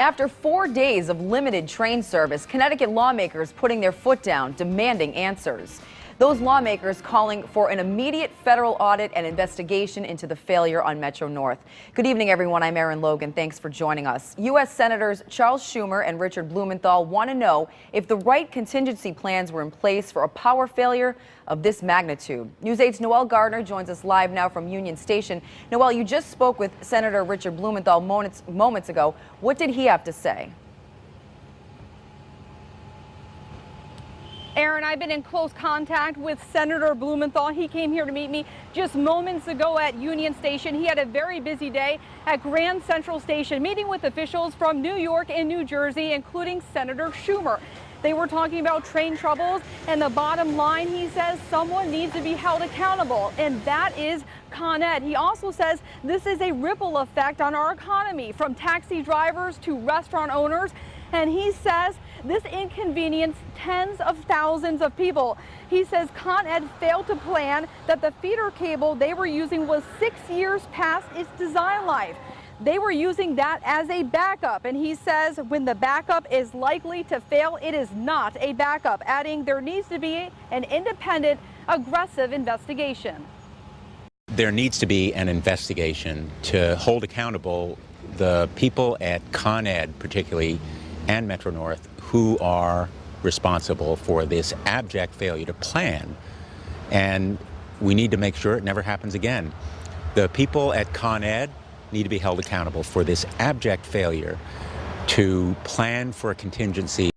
After 4 days of limited train service, Connecticut lawmakers putting their foot down, demanding answers. Those lawmakers calling for an immediate federal audit and investigation into the failure on Metro North. Good evening, everyone. I'm Erin Logan. Thanks for joining us. U.S. Senators Charles Schumer and Richard Blumenthal want to know if the right contingency plans were in place for a power failure of this magnitude. News 8's Noel Gardner joins us live now from Union Station. Noel, you just spoke with Senator Richard Blumenthal moments ago. What did he have to say? Aaron, I've been in close contact with Senator Blumenthal. He came here to meet me just moments ago at Union Station. He had a very busy day at Grand Central Station, meeting with officials from New York and New Jersey, including Senator Schumer. They were talking about train troubles, and the bottom line, he says, someone needs to be held accountable, and that is Con Ed. He also says this is a ripple effect on our economy, from taxi drivers to restaurant owners. And he says this inconvenienced tens of thousands of people. He says Con Ed failed to plan that the feeder cable they were using was 6 years past its design life. They were using that as a backup. And he says when the backup is likely to fail, it is not a backup, adding there needs to be an independent, aggressive investigation. There needs to be an investigation to hold accountable the people at Con Ed, particularly, and Metro North, who are responsible for this abject failure to plan. And we need to make sure it never happens again. The people at Con Ed need to be held accountable for this abject failure to plan for a contingency.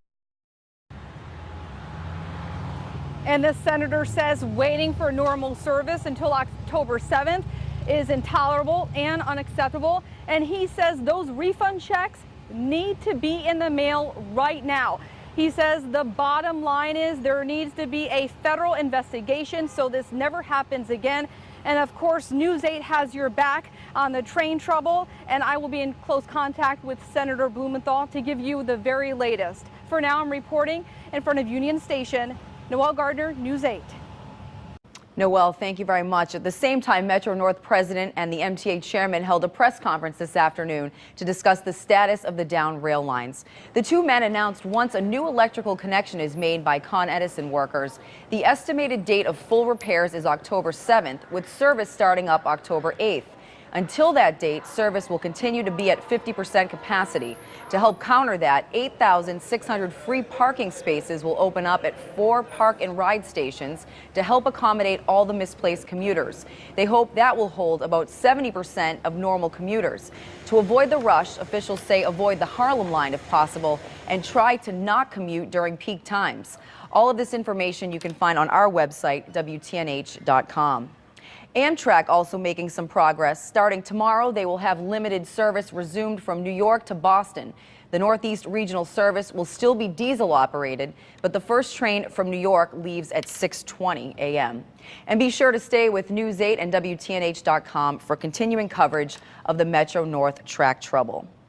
And the senator says waiting for normal service until October 7th is intolerable and unacceptable. And he says those refund checks need to be in the mail right now. He says the bottom line is there needs to be a federal investigation so this never happens again. And of course, News 8 has your back on the train trouble, and I will be in close contact with Senator Blumenthal to give you the very latest. For now, I'm reporting in front of Union Station. Noel Gardner, News 8. Noel, thank you very much. At the same time, Metro North president and the MTA chairman held a press conference this afternoon to discuss the status of the down rail lines. The two men announced once a new electrical connection is made by Con Edison workers, the estimated date of full repairs is October 7th, with service starting up October 8th. Until that date, service will continue to be at 50% capacity. To help counter that, 8,600 free parking spaces will open up at 4 park and ride stations to help accommodate all the misplaced commuters. They hope that will hold about 70% of normal commuters. To avoid the rush, officials say avoid the Harlem line if possible and try to not commute during peak times. All of this information you can find on our website, WTNH.com. Amtrak also making some progress. Starting tomorrow, they will have limited service resumed from New York to Boston. The Northeast Regional service will still be diesel operated, but the first train from New York leaves at 6:20 a.m. And be sure to stay with News 8 and WTNH.com for continuing coverage of the Metro North track trouble.